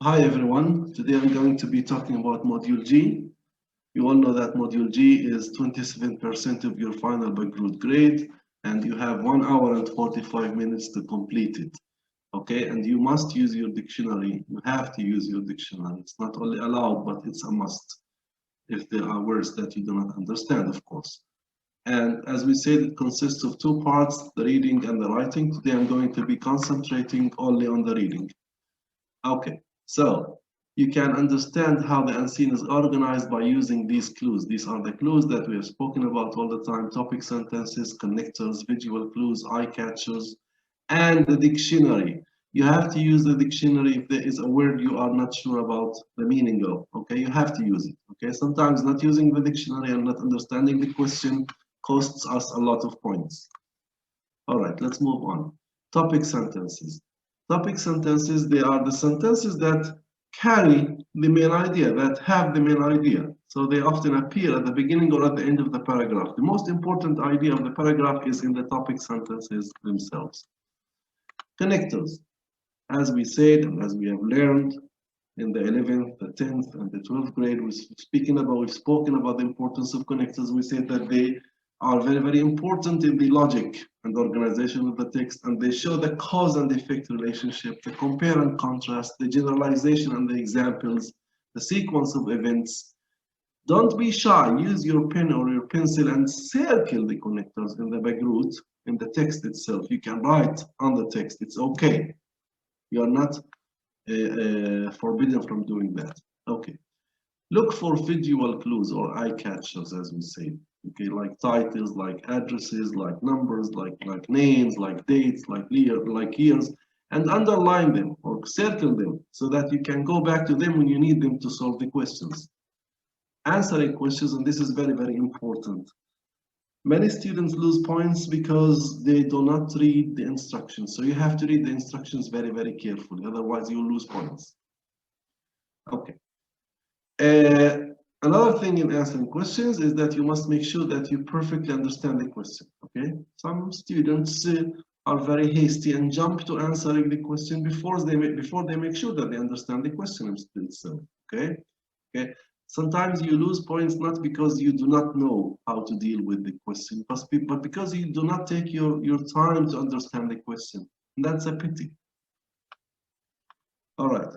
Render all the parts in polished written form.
Hi everyone, today I'm going to be talking about Module G. You all know that Module G is 27% of your final Bagroot grade and you have 1 hour and 45 minutes to complete it. Okay, and you must use your dictionary. You have to use your dictionary. It's not only allowed, but it's a must if there are words that you do not understand, of course. And as we said, it consists of 2 parts, the reading and the writing. Today I'm going to be concentrating only on the reading. Okay. So you can understand how the unseen is organized by using these clues. These are the clues that we have spoken about all the time: topic sentences, connectors, visual clues, eye catchers, and the dictionary. You have to use the dictionary if there is a word you are not sure about the meaning of. Okay, you have to use it. Okay, sometimes not using the dictionary and not understanding the question costs us a lot of points. All right, let's move on. Topic sentences. Topic sentences, they are the sentences that carry the main idea, that have the main idea. So they often appear at the beginning or at the end of the paragraph. The most important idea of the paragraph is in the topic sentences themselves. Connectors. As we said and as we have learned in the 11th, the 10th, and the 12th grade, we've spoken about the importance of connectors. We said that they are very, very important in the logic and organization of the text, and they show the cause and effect relationship, the compare and contrast, the generalization and the examples, the sequence of events. Don't be shy. Use your pen or your pencil and circle the connectors in the Bagroot, in the text itself. You can write on the text. It's okay. You are not forbidden from doing that. Okay. Look for visual clues or eye catchers, as we say. Okay, like titles, like addresses, like numbers, like names, like dates, like years, and underline them or circle them so that you can go back to them when you need them to solve the questions. Answering questions, and this is very, very important. Many students lose points because they do not read the instructions. So you have to read the instructions very, very carefully. Otherwise, you'll lose points. Okay. Another thing in answering questions is that you must make sure that you perfectly understand the question. Okay. Some students are very hasty and jump to answering the question before they make sure that they understand the question itself. Okay. Okay. Sometimes you lose points not because you do not know how to deal with the question, but because you do not take your time to understand the question. And that's a pity. All right.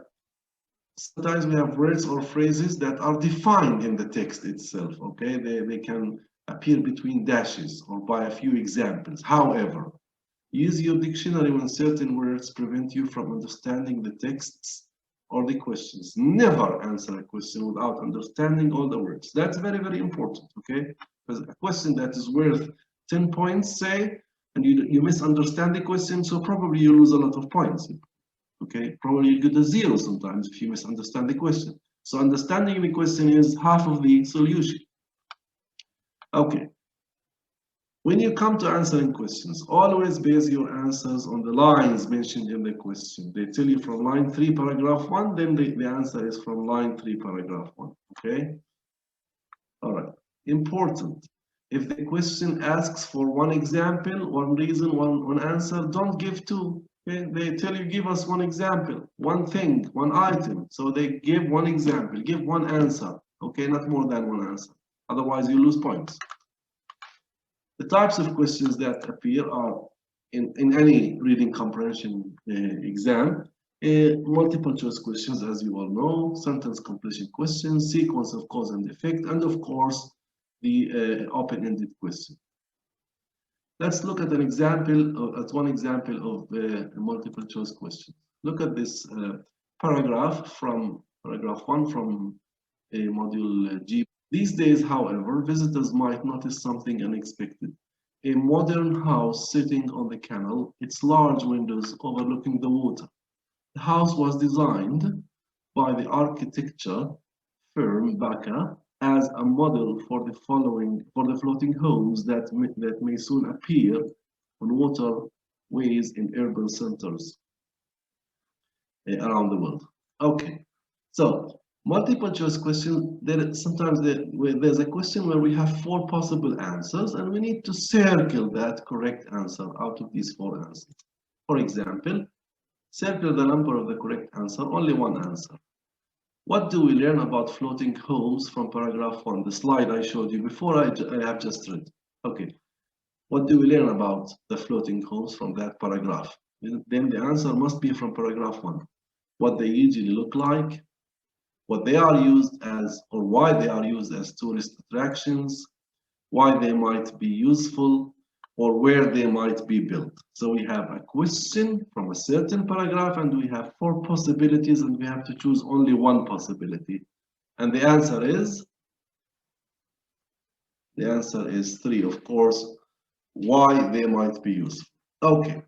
Sometimes we have words or phrases that are defined in the text itself. Okay, they can appear between dashes or by a few examples. However, use your dictionary when certain words prevent you from understanding the texts or the questions. Never answer a question without understanding all the words. That's very, very important. Okay, because a question that is worth 10 points, say, and you misunderstand the question, so probably you lose a lot of points. Okay, probably you get a 0 sometimes if you misunderstand the question. So understanding the question is half of the solution. Okay. When you come to answering questions, always base your answers on the lines mentioned in the question. They tell you from line 3, paragraph 1, then the answer is from line 3, paragraph 1. Okay? All right. Important. If the question asks for one example, one reason, one answer, don't give 2. Okay? They tell you, give us one example, one thing, one item. So they give one example, give one answer. Okay, not more than one answer. Otherwise, you lose points. The types of questions that appear are in any reading comprehension exam, multiple choice questions, as you all know, sentence completion questions, sequence of cause and effect, and of course, the open-ended question. Let's look at an example, at one example of a multiple choice question. Look at this paragraph from paragraph 1 from module G. These days, however, visitors might notice something unexpected. A modern house sitting on the canal, its large windows overlooking the water. The house was designed by the architecture firm Baca as a model for the floating homes that may soon appear on waterways in urban centers around the world. Okay, so multiple choice question. Sometimes there's a question where we have 4 possible answers, and we need to circle that correct answer out of these 4 answers. For example, Circle the number of the correct answer, only one answer. What do we learn about floating homes from paragraph 1? The slide I showed you before I have just read. Okay. What do we learn about the floating homes from that paragraph? Then the answer must be from paragraph 1. What they usually look like, what they are used as, or why they are used as tourist attractions, why they might be useful, or where they might be built. So we have a question from a certain paragraph, and we have 4 possibilities, and we have to choose only one possibility. And the answer is 3, of course, why they might be useful. Okay.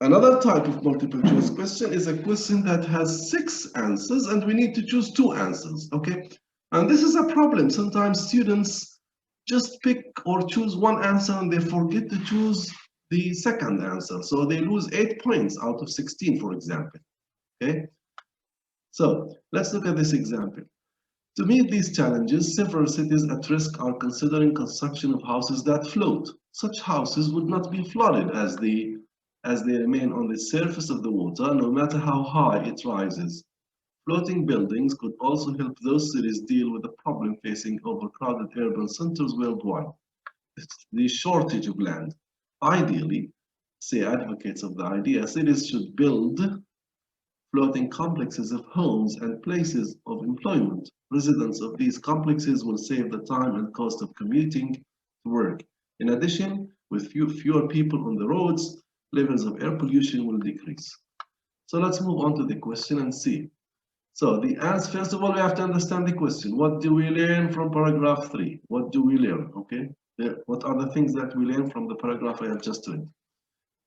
Another type of multiple choice question is a question that has 6 answers, and we need to choose 2 answers, okay? And this is a problem. Sometimes students just pick or choose one answer and they forget to choose the second answer. So they lose 8 points out of 16, for example, okay? So let's look at this example. To meet these challenges, several cities at risk are considering construction of houses that float. Such houses would not be flooded as they remain on the surface of the water, no matter how high it rises. Floating buildings could also help those cities deal with the problem facing overcrowded urban centers worldwide. It's the shortage of land. Ideally, say advocates of the idea, cities should build floating complexes of homes and places of employment. Residents of these complexes will save the time and cost of commuting to work. In addition, with fewer people on the roads, levels of air pollution will decrease. So let's move on to the question and see. So the answer, first of all, we have to understand the question. What do we learn from paragraph 3? What do we learn? Okay. What are the things that we learn from the paragraph I have just read?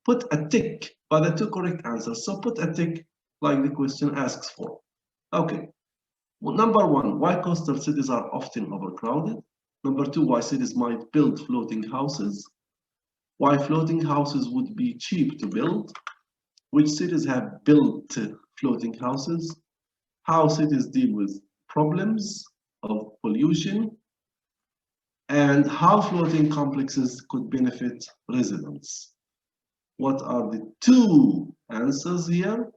Put a tick by the 2 correct answers. So put a tick like the question asks for. Okay. Well, number 1, why coastal cities are often overcrowded. Number 2, why cities might build floating houses. Why floating houses would be cheap to build. Which cities have built floating houses. How cities deal with problems of pollution. And how floating complexes could benefit residents. What are the 2 answers here?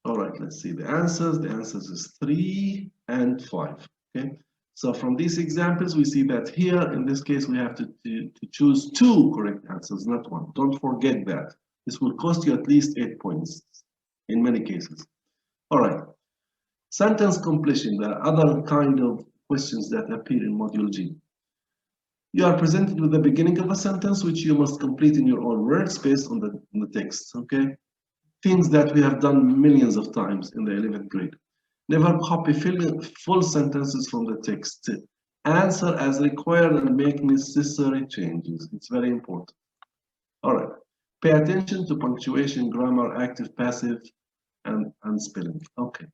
All right, let's see the answers. The answers is 3 and 5. Okay, so from these examples, we see that here in this case we have to choose 2 correct answers, not 1. Don't forget that. This will cost you at least 8 points in many cases. All right, sentence completion. There are other kind of questions that appear in Module G. You are presented with the beginning of a sentence which you must complete in your own words based on the text. Okay. Things that we have done millions of times in the 11th grade. Never copy full sentences from the text. Answer as required and make necessary changes. It's very important. All right. Pay attention to punctuation, grammar, active, passive, and spelling. Okay.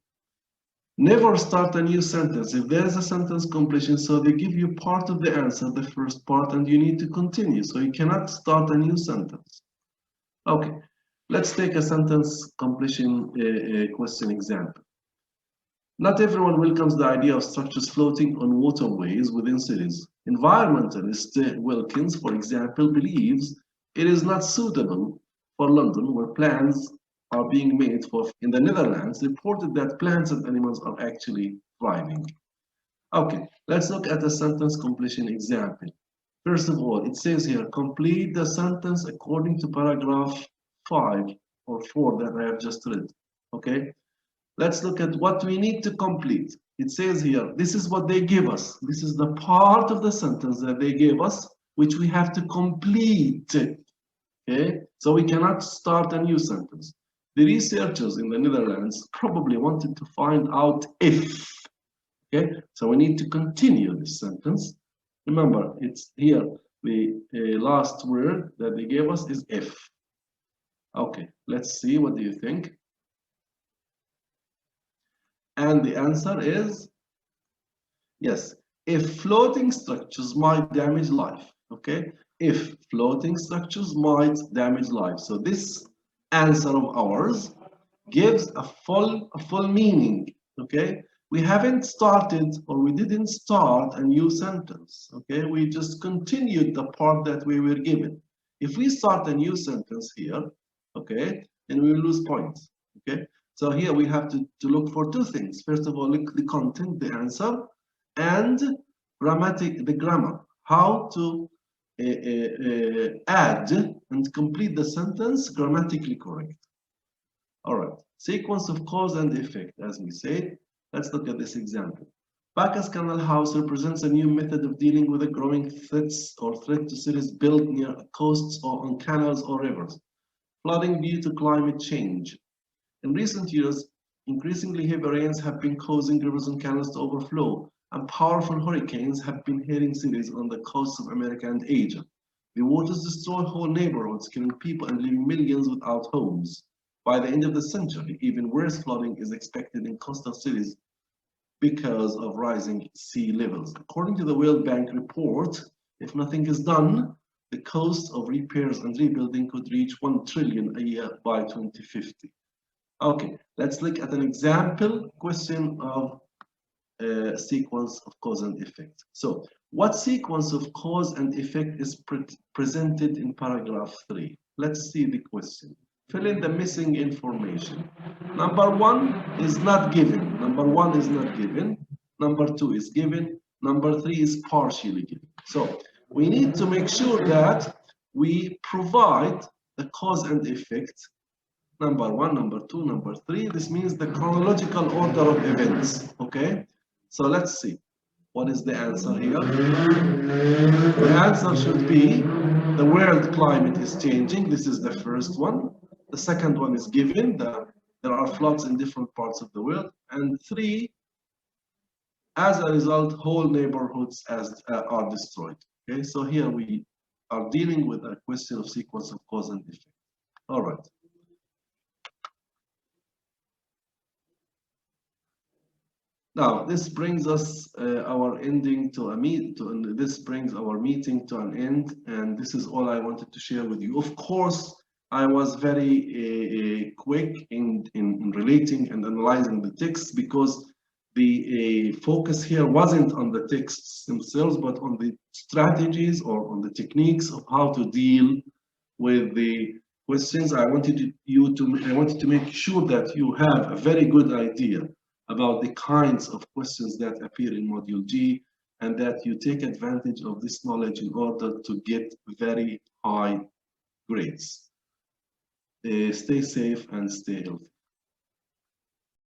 Never start a new sentence. If there is a sentence completion, so they give you part of the answer, the first part, and you need to continue. So you cannot start a new sentence. Okay. Let's take a sentence completion question example. Not everyone welcomes the idea of structures floating on waterways within cities. Environmentalist Wilkins, for example, believes it is not suitable for London, where plans are being made for. In the Netherlands, reported that plants and animals are actually thriving. Okay, let's look at a sentence completion example. First of all, it says here, complete the sentence according to paragraph 5 or 4 that I have just read. Okay, let's look at what we need to complete. It says here, this is what they give us. This is the part of the sentence that they gave us, which we have to complete. Okay, so we cannot start a new sentence. The researchers in the Netherlands probably wanted to find out if. Okay, so we need to continue this sentence. Remember, it's here, the last word that they gave us is if. Okay, let's see, what do you think? And the answer is, yes, if floating structures might damage life, okay? If floating structures might damage life. So this answer of ours gives a full meaning, okay? We haven't started, or we didn't start a new sentence, okay? We just continued the part that we were given. If we start a new sentence here, okay, and we will lose points. Okay, so here we have to look for two things. First of all, look the content, the answer, and the grammar, how to add and complete the sentence grammatically correct. All right, sequence of cause and effect, as we said. Let's look at this example. Bacchus Canal House represents a new method of dealing with the growing threats or threat to cities built near coasts or on canals or rivers. Flooding due to climate change. In recent years, increasingly heavy rains have been causing rivers and canals to overflow, and powerful hurricanes have been hitting cities on the coasts of America and Asia. The waters destroy whole neighborhoods, killing people and leaving millions without homes. By the end of the century, even worse flooding is expected in coastal cities because of rising sea levels. According to the World Bank report, if nothing is done, the cost of repairs and rebuilding could reach $1 trillion a year by 2050. Okay, let's look at an example question of sequence of cause and effect. So, what sequence of cause and effect is presented in paragraph 3? Let's see the question. Fill in the missing information. Number 1 is not given. Number 1 is not given. Number 2 is given. Number 3 is partially given. So we need to make sure that we provide the cause and effect. Number 1, number 2, number 3. This means the chronological order of events. Okay. So let's see. What is the answer here? The answer should be the world climate is changing. This is the first one. The second one is given. There are floods in different parts of the world. And 3, as a result, whole neighborhoods are destroyed. Okay, so here we are dealing with a question of sequence of cause and effect. All right. Now, this brings us our ending to a this brings our meeting to an end, and this is all I wanted to share with you. Of course, I was very quick in relating and analyzing the texts because the focus here wasn't on the texts themselves, but on the strategies or on the techniques of how to deal with the questions. I wanted to make sure that you have a very good idea about the kinds of questions that appear in Module G, and that you take advantage of this knowledge in order to get very high grades. Stay safe and stay healthy.